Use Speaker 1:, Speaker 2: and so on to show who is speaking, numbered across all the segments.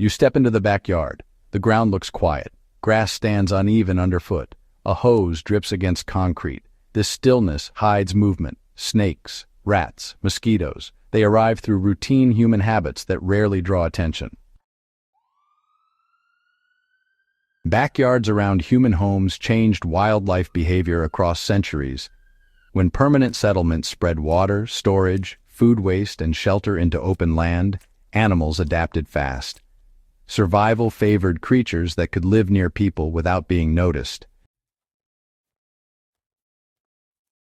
Speaker 1: You step into the backyard. The ground looks quiet. Grass stands uneven underfoot. A hose drips against concrete. This stillness hides movement. Snakes, rats, mosquitoes. They arrive through routine human habits that rarely draw attention. Backyards around human homes changed wildlife behavior across centuries. When permanent settlements spread water, storage, food waste, and shelter into open land, animals adapted fast. Survival favored creatures that could live near people without being noticed.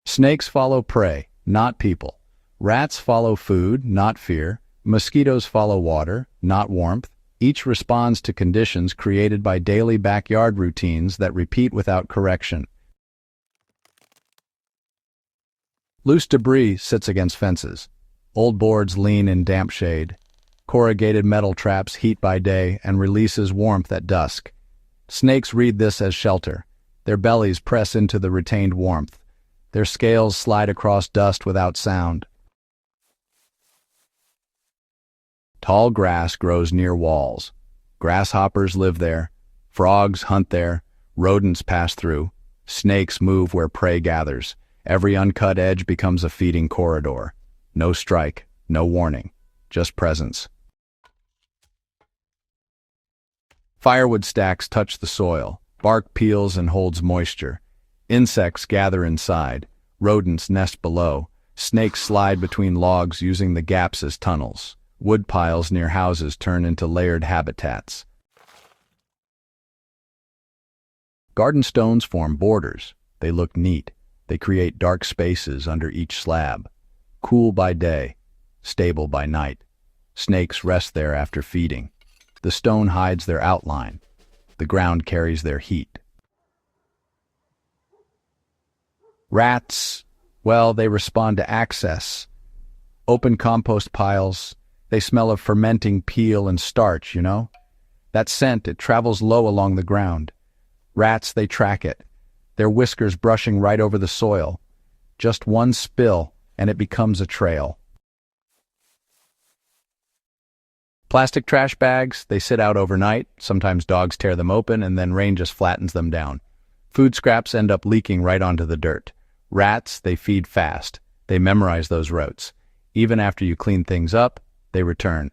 Speaker 1: Snakes follow prey, not people. Rats follow food, not fear. Mosquitoes follow water, not warmth. Each responds to conditions created by daily backyard routines that repeat without correction. Loose debris sits against fences. Old boards lean in damp shade. Corrugated metal traps heat by day and releases warmth at dusk. Snakes read this as shelter. Their bellies press into the retained warmth. Their scales slide across dust without sound. Tall grass grows near walls. Grasshoppers live there. Frogs hunt there. Rodents pass through. Snakes move where prey gathers. Every uncut edge becomes a feeding corridor. No strike, no warning, just presence. Firewood stacks touch the soil. Bark peels and holds moisture. Insects gather inside. Rodents nest below. Snakes slide between logs using the gaps as tunnels. Wood piles near houses turn into layered habitats. Garden stones form borders. They look neat. They create dark spaces under each slab. Cool by day, stable by night. Snakes rest there after feeding. The stone hides their outline. The ground carries their heat. Rats, well, they respond to access. Open compost piles. They smell of fermenting peel and starch, you know? That scent, it travels low along the ground. Rats, they track it, their whiskers brushing right over the soil. Just one spill, and it becomes a trail. Plastic trash bags, they sit out overnight. Sometimes dogs tear them open, and then rain just flattens them down. Food scraps end up leaking right onto the dirt. Rats, they feed fast. They memorize those routes. Even after you clean things up, they return.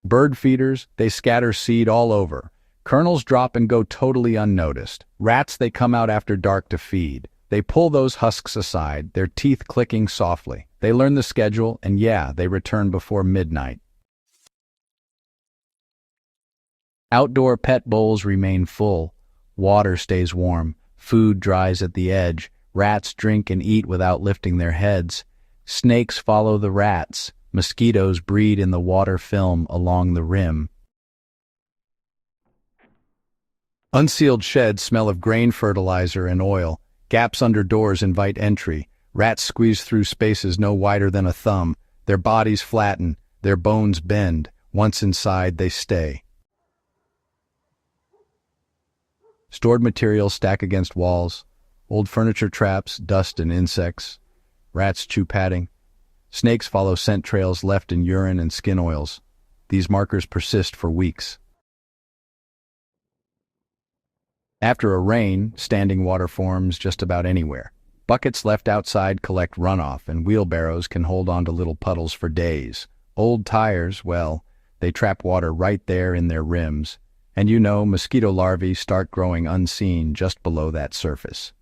Speaker 1: Bird feeders, they scatter seed all over. Kernels drop and go totally unnoticed. Rats, they come out after dark to feed. They pull those husks aside, their teeth clicking softly. They learn the schedule, and yeah, they return before midnight. Outdoor pet bowls remain full. Water stays warm. Food dries at the edge. Rats drink and eat without lifting their heads. Snakes follow the rats. Mosquitoes breed in the water film along the rim. Unsealed sheds smell of grain fertilizer and oil. Gaps under doors invite entry. Rats squeeze through spaces no wider than a thumb. Their bodies flatten. Their bones bend. Once inside, they stay. Stored materials stack against walls. Old furniture traps, dust and insects. Rats chew padding. Snakes follow scent trails left in urine and skin oils. These markers persist for weeks. After a rain, standing water forms just about anywhere. Buckets left outside collect runoff, and wheelbarrows can hold on to little puddles for days. Old tires, well, they trap water right there in their rims. And you know, mosquito larvae start growing unseen just below that surface.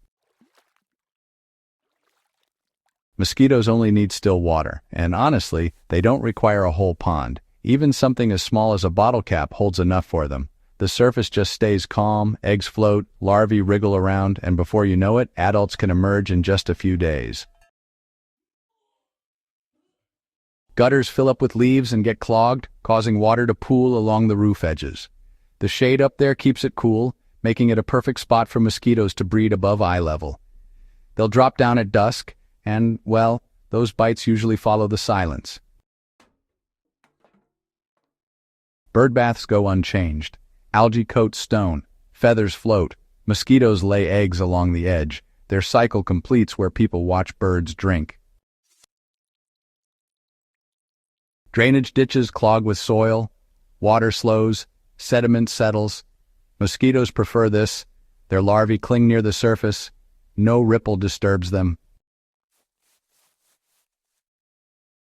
Speaker 1: Mosquitoes only need still water, and honestly, they don't require a whole pond. Even something as small as a bottle cap holds enough for them. The surface just stays calm, eggs float, larvae wriggle around, and before you know it, adults can emerge in just a few days. Gutters fill up with leaves and get clogged, causing water to pool along the roof edges. The shade up there keeps it cool, making it a perfect spot for mosquitoes to breed above eye level. They'll drop down at dusk, and, well, those bites usually follow the silence. Bird baths go unchanged. Algae coat stone. Feathers float. Mosquitoes lay eggs along the edge. Their cycle completes where people watch birds drink. Drainage ditches clog with soil, water slows, sediment settles. Mosquitoes prefer this. Their larvae cling near the surface. No ripple disturbs them.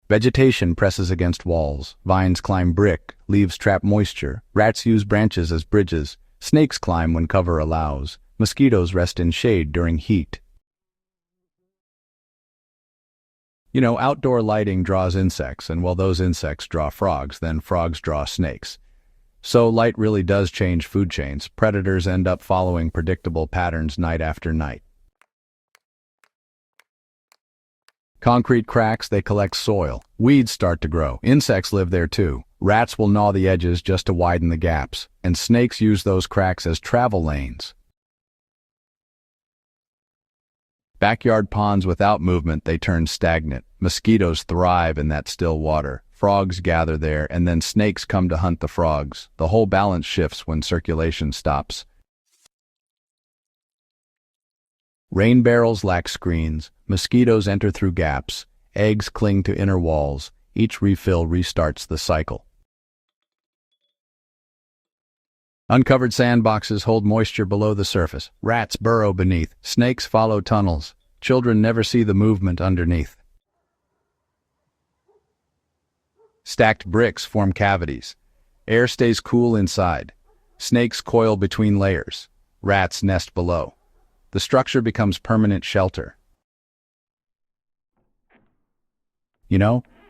Speaker 1: Vegetation presses against walls. Vines climb brick. Leaves trap moisture. Rats use branches as bridges. Snakes climb when cover allows. Mosquitoes rest in shade during heat. Outdoor lighting draws insects, and while those insects draw frogs, then frogs draw snakes. So light really does change food chains. Predators end up following predictable patterns night after night. Concrete cracks, they collect soil. Weeds start to grow. Insects live there too. Rats will gnaw the edges just to widen the gaps, and snakes use those cracks as travel lanes. Backyard ponds without movement, they turn stagnant. Mosquitoes thrive in that still water. Frogs gather there, and then snakes come to hunt the frogs. The whole balance shifts when circulation stops. Rain barrels lack screens. Mosquitoes enter through gaps. Eggs cling to inner walls. Each refill restarts the cycle. Uncovered sandboxes hold moisture below the surface. Rats burrow beneath. Snakes follow tunnels. Children never see the movement underneath. Stacked bricks form cavities. Air stays cool inside. Snakes coil between layers. Rats nest below. The structure becomes permanent shelter.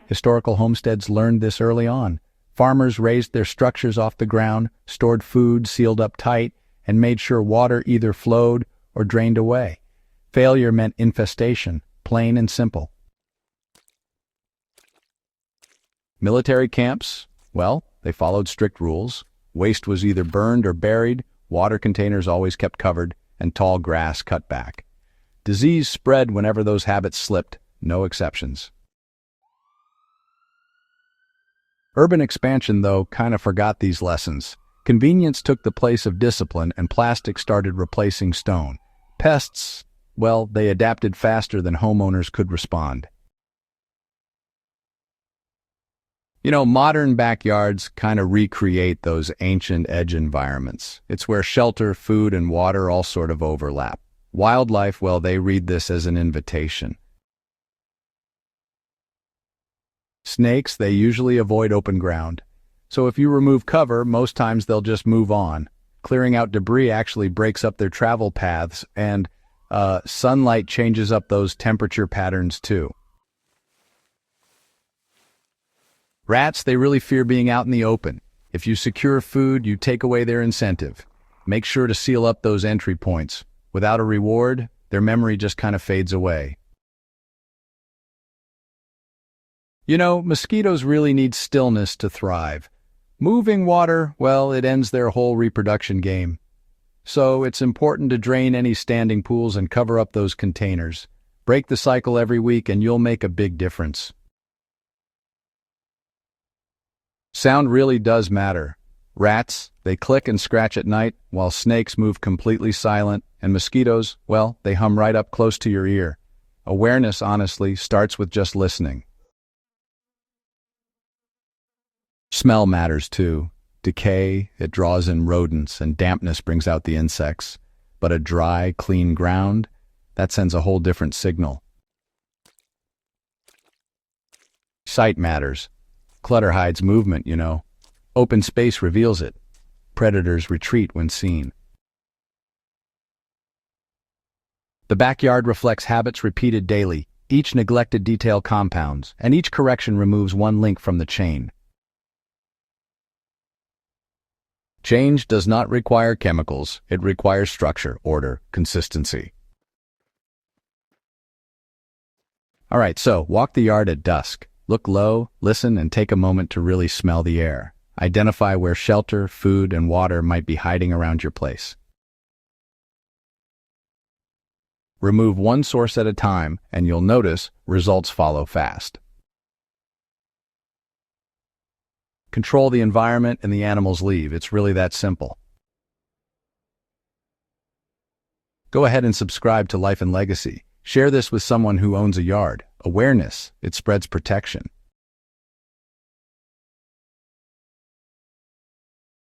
Speaker 1: Historical homesteads learned this early on. Farmers raised their structures off the ground, stored food sealed up tight, and made sure water either flowed or drained away. Failure meant infestation, plain and simple. Military camps, well, they followed strict rules. Waste was either burned or buried, water containers always kept covered, and tall grass cut back. Disease spread whenever those habits slipped, no exceptions. Urban expansion, though, kind of forgot these lessons. Convenience took the place of discipline, and plastic started replacing stone. Pests, well, they adapted faster than homeowners could respond. Modern backyards kind of recreate those ancient edge environments. It's where shelter, food, and water all sort of overlap. Wildlife, well, they read this as an invitation. Snakes, they usually avoid open ground. So if you remove cover, most times they'll just move on. Clearing out debris actually breaks up their travel paths, and sunlight changes up those temperature patterns too. Rats, they really fear being out in the open. If you secure food, you take away their incentive. Make sure to seal up those entry points. Without a reward, their memory just kind of fades away. Mosquitoes really need stillness to thrive. Moving water, well, it ends their whole reproduction game. So it's important to drain any standing pools and cover up those containers. Break the cycle every week and you'll make a big difference. Sound really does matter. Rats, they click and scratch at night, while snakes move completely silent, and mosquitoes, well, they hum right up close to your ear. Awareness, honestly, starts with just listening. Smell matters too. Decay, it draws in rodents, and dampness brings out the insects. But a dry, clean ground, that sends a whole different signal. Sight matters. Clutter hides movement, Open space reveals it. Predators retreat when seen. The backyard reflects habits repeated daily. Each neglected detail compounds, and each correction removes one link from the chain. Change does not require chemicals. It requires structure, order, consistency. All right, so walk the yard at dusk. Look low, listen, and take a moment to really smell the air. Identify where shelter, food, and water might be hiding around your place. Remove one source at a time, and you'll notice results follow fast. Control the environment and the animals leave. It's really that simple. Go ahead and subscribe to Life and Legacy. Share this with someone who owns a yard. Awareness, it spreads protection.